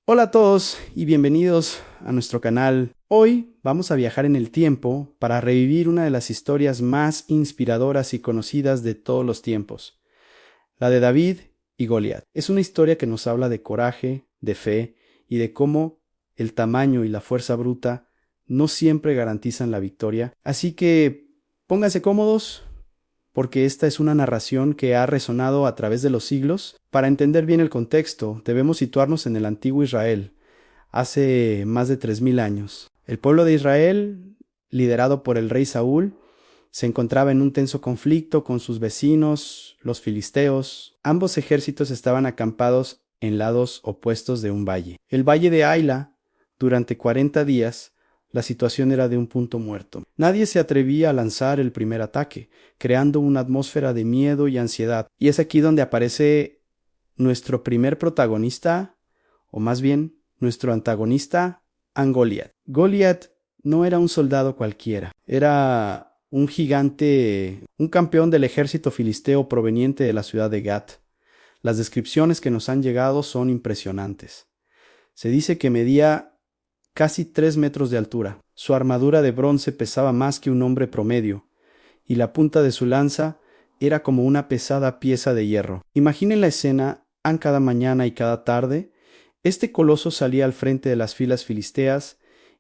Hola a todos y bienvenidos a nuestro canal. Hoy vamos a viajar en el tiempo para revivir una de las historias más inspiradoras y conocidas de todos los tiempos, la de David y Goliat. Es una historia que nos habla de coraje, de fe y de cómo el tamaño y la fuerza bruta no siempre garantizan la victoria. Así que pónganse cómodos, porque esta es una narración que ha resonado a través de los siglos. Para entender bien el contexto, debemos situarnos en el antiguo Israel, hace más de 3000 años. El pueblo de Israel, liderado por el rey Saúl, se encontraba en un tenso conflicto con sus vecinos, los filisteos. Ambos ejércitos estaban acampados en lados opuestos de un valle. El valle de Aila, durante 40 días, la situación era de un punto muerto. Nadie se atrevía a lanzar el primer ataque, creando una atmósfera de miedo y ansiedad. Y es aquí donde aparece nuestro primer protagonista, o más bien, nuestro antagonista, Goliat. Goliat no era un soldado cualquiera, era un gigante, un campeón del ejército filisteo proveniente de la ciudad de Gat. Las descripciones que nos han llegado son impresionantes. Se dice que medía casi 3 metros de altura. Su armadura de bronce pesaba más que un hombre promedio, y la punta de su lanza era como una pesada pieza de hierro. Imaginen la escena. Cada mañana y cada tarde, este coloso salía al frente de las filas filisteas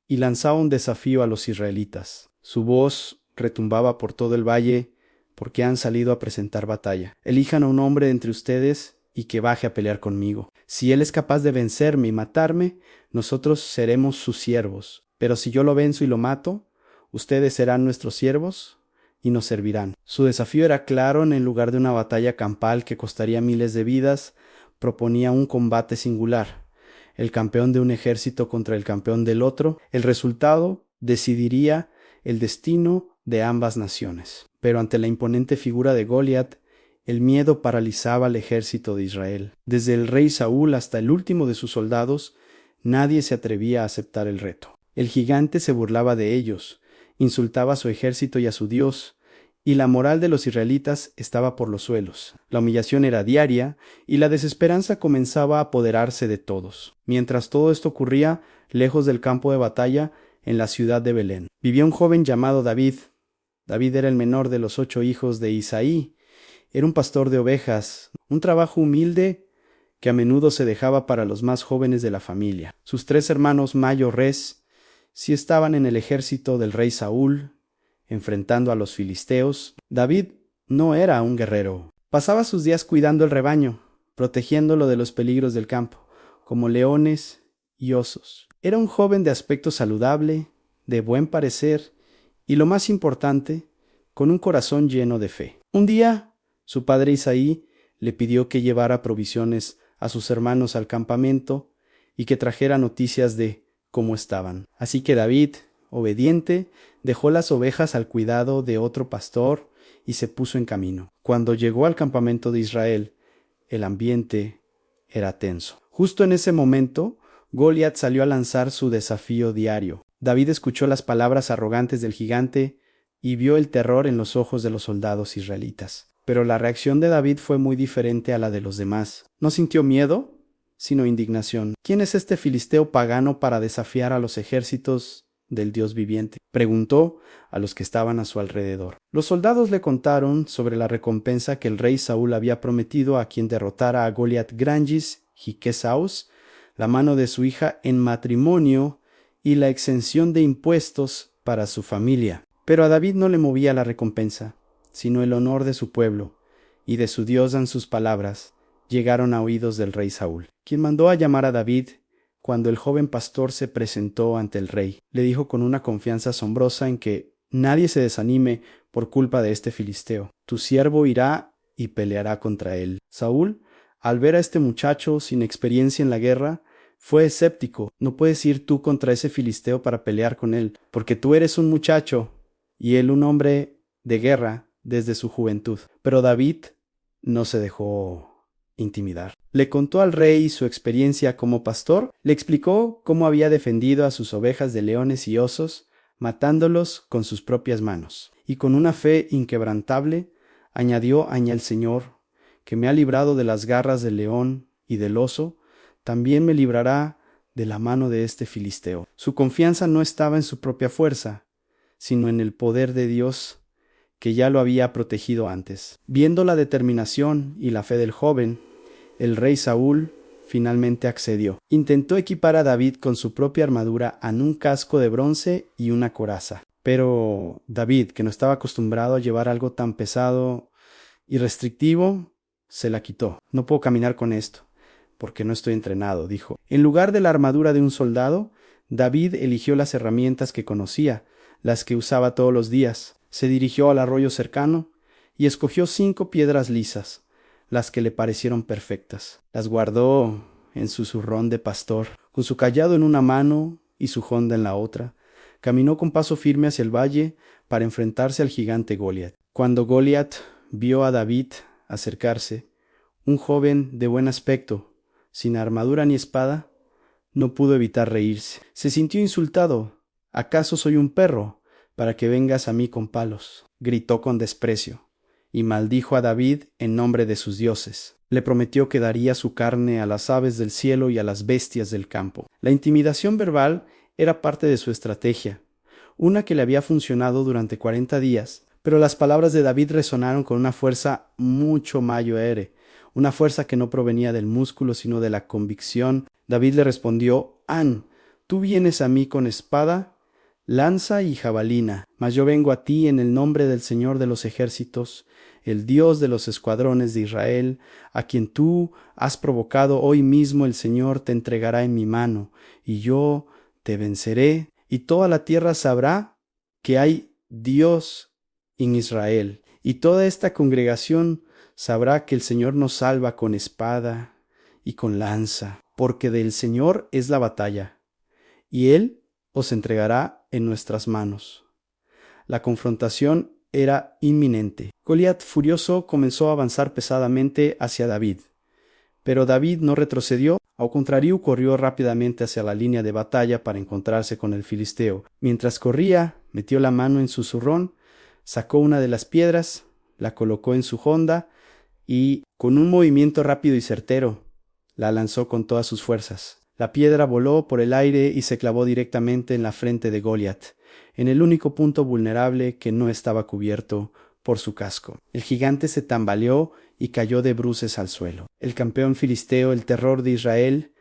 y lanzaba un desafío a los israelitas. Su voz retumbaba por todo el valle, porque han salido a presentar batalla. Elijan a un hombre entre ustedes y que baje a pelear conmigo. Si él es capaz de vencerme y matarme, nosotros seremos sus siervos. Pero si yo lo venzo y lo mato, ustedes serán nuestros siervos y nos servirán. Su desafío era claro. En lugar de una batalla campal que costaría miles de vidas, proponía un combate singular, el campeón de un ejército contra el campeón del otro. El resultado decidiría el destino de ambas naciones. Pero ante la imponente figura de Goliat, el miedo paralizaba al ejército de Israel. Desde el rey Saúl hasta el último de sus soldados, nadie se atrevía a aceptar el reto. El gigante se burlaba de ellos, insultaba a su ejército y a su Dios, y la moral de los israelitas estaba por los suelos. La humillación era diaria y la desesperanza comenzaba a apoderarse de todos. Mientras todo esto ocurría, lejos del campo de batalla, en la ciudad de Belén, vivía un joven llamado David. David era el menor de los 8 hijos de Isaí. Era un pastor de ovejas, un trabajo humilde que a menudo se dejaba para los más jóvenes de la familia. Sus 3 hermanos mayores sí estaban en el ejército del rey Saúl, enfrentando a los filisteos. David no era un guerrero. Pasaba sus días cuidando el rebaño, protegiéndolo de los peligros del campo, como leones y osos. Era un joven de aspecto saludable, de buen parecer y, lo más importante, con un corazón lleno de fe. Un día, su padre Isaí le pidió que llevara provisiones a sus hermanos al campamento y que trajera noticias de cómo estaban. Así que David, obediente, dejó las ovejas al cuidado de otro pastor y se puso en camino. Cuando llegó al campamento de Israel, el ambiente era tenso. Justo en ese momento, Goliat salió a lanzar su desafío diario. David escuchó las palabras arrogantes del gigante y vio el terror en los ojos de los soldados israelitas. Pero la reacción de David fue muy diferente a la de los demás. No sintió miedo, sino indignación. ¿Quién es este filisteo pagano para desafiar a los ejércitos del Dios viviente?, preguntó a los que estaban a su alrededor. Los soldados le contaron sobre la recompensa que el rey Saúl había prometido a quien derrotara a Goliat Grangis Jiquesaos, la mano de su hija en matrimonio y la exención de impuestos para su familia. Pero a David no le movía la recompensa, sino el honor de su pueblo, y de su Dios dan sus palabras llegaron a oídos del rey Saúl, quien mandó a llamar a David. Cuando el joven pastor se presentó ante el rey, le dijo con una confianza asombrosa en que nadie se desanime por culpa de este filisteo. Tu siervo irá y peleará contra él. Saúl, al ver a este muchacho sin experiencia en la guerra, fue escéptico. No puedes ir tú contra ese filisteo para pelear con él, porque tú eres un muchacho y él un hombre de guerra desde su juventud. Pero David no se dejó intimidar. Le contó al rey su experiencia como pastor, le explicó cómo había defendido a sus ovejas de leones y osos, matándolos con sus propias manos. Y con una fe inquebrantable, añadió: el Señor, que me ha librado de las garras del león y del oso, también me librará de la mano de este filisteo. Su confianza no estaba en su propia fuerza, sino en el poder de Dios que ya lo había protegido antes. Viendo la determinación y la fe del joven, el rey Saúl finalmente accedió. Intentó equipar a David con su propia armadura en un casco de bronce y una coraza. Pero David, que no estaba acostumbrado a llevar algo tan pesado y restrictivo, se la quitó. No puedo caminar con esto, porque no estoy entrenado, dijo. En lugar de la armadura de un soldado, David eligió las herramientas que conocía, las que usaba todos los días. Se dirigió al arroyo cercano y escogió 5 piedras lisas, las que le parecieron perfectas. Las guardó en su zurrón de pastor, con su cayado en una mano y su honda en la otra. Caminó con paso firme hacia el valle para enfrentarse al gigante Goliat. Cuando Goliat vio a David acercarse, un joven de buen aspecto, sin armadura ni espada, no pudo evitar reírse. Se sintió insultado. ¿Acaso soy un perro para que vengas a mí con palos? Gritó con desprecio y maldijo a David en nombre de sus dioses. Le prometió que daría su carne a las aves del cielo y a las bestias del campo. La intimidación verbal era parte de su estrategia, una que le había funcionado durante 40 días, pero las palabras de David resonaron con una fuerza mucho mayor, una fuerza que no provenía del músculo sino de la convicción. David le respondió: tú vienes a mí con espada, lanza y jabalina, mas yo vengo a ti en el nombre del Señor de los ejércitos, el Dios de los escuadrones de Israel, a quien tú has provocado. Hoy mismo el Señor te entregará en mi mano, y yo te venceré, y toda la tierra sabrá que hay Dios en Israel, y toda esta congregación sabrá que el Señor nos salva con espada y con lanza, porque del Señor es la batalla, y Él os entregará en nuestras manos. La confrontación era inminente. Goliat, furioso, comenzó a avanzar pesadamente hacia David. Pero David no retrocedió, al contrario, corrió rápidamente hacia la línea de batalla para encontrarse con el filisteo. Mientras corría, metió la mano en su zurrón, sacó una de las piedras, la colocó en su honda y, con un movimiento rápido y certero, la lanzó con todas sus fuerzas. La piedra voló por el aire y se clavó directamente en la frente de Goliat, en el único punto vulnerable que no estaba cubierto por su casco. El gigante se tambaleó y cayó de bruces al suelo. El campeón filisteo, el terror de Israel,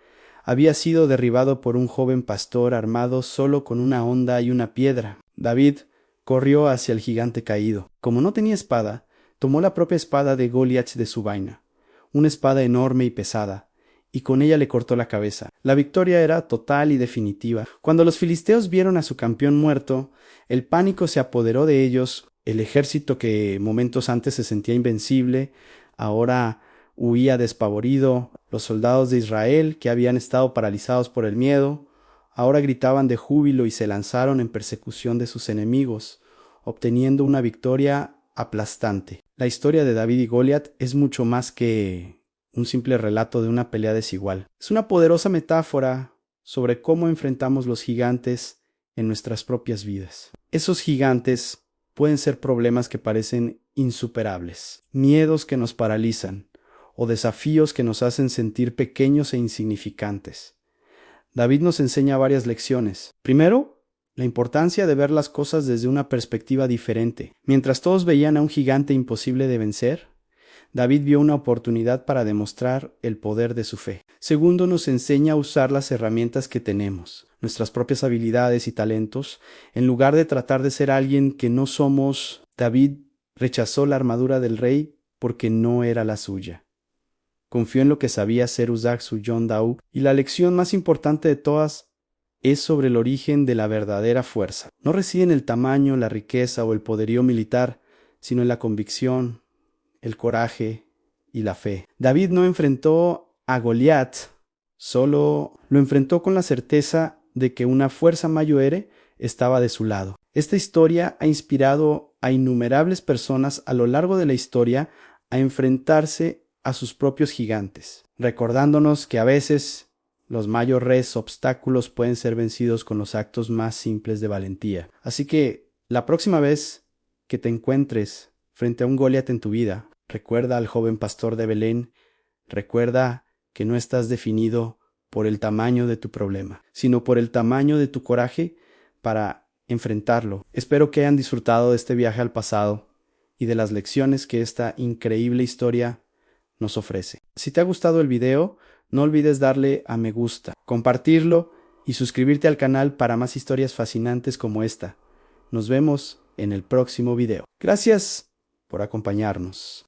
había sido derribado por un joven pastor armado solo con una honda y una piedra. David corrió hacia el gigante caído. Como no tenía espada, tomó la propia espada de Goliat de su vaina, una espada enorme y pesada, y con ella le cortó la cabeza. La victoria era total y definitiva. Cuando los filisteos vieron a su campeón muerto, el pánico se apoderó de ellos. El ejército, que momentos antes se sentía invencible, ahora huía despavorido. Los soldados de Israel, que habían estado paralizados por el miedo, ahora gritaban de júbilo y se lanzaron en persecución de sus enemigos, obteniendo una victoria aplastante. La historia de David y Goliat es mucho más que un simple relato de una pelea desigual. Es una poderosa metáfora sobre cómo enfrentamos los gigantes en nuestras propias vidas. Esos gigantes pueden ser problemas que parecen insuperables, miedos que nos paralizan o desafíos que nos hacen sentir pequeños e insignificantes. David nos enseña varias lecciones. Primero, la importancia de ver las cosas desde una perspectiva diferente. Mientras todos veían a un gigante imposible de vencer, David vio una oportunidad para demostrar el poder de su fe. Segundo, nos enseña a usar las herramientas que tenemos, nuestras propias habilidades y talentos, en lugar de tratar de ser alguien que no somos. David rechazó la armadura del rey porque no era la suya. Confió en lo que sabía hacer Uzag su John Dau, y la lección más importante de todas es sobre el origen de la verdadera fuerza. No reside en el tamaño, la riqueza o el poderío militar, sino en la convicción, el coraje y la fe. David no enfrentó a Goliat, solo lo enfrentó con la certeza de que una fuerza mayor estaba de su lado. Esta historia ha inspirado a innumerables personas a lo largo de la historia a enfrentarse a sus propios gigantes, recordándonos que a veces los mayores obstáculos pueden ser vencidos con los actos más simples de valentía. Así que la próxima vez que te encuentres frente a un Goliat en tu vida, recuerda al joven pastor de Belén, recuerda que no estás definido por el tamaño de tu problema, sino por el tamaño de tu coraje para enfrentarlo. Espero que hayan disfrutado de este viaje al pasado y de las lecciones que esta increíble historia nos ofrece. Si te ha gustado el video, no olvides darle a me gusta, compartirlo y suscribirte al canal para más historias fascinantes como esta. Nos vemos en el próximo video. Gracias por acompañarnos.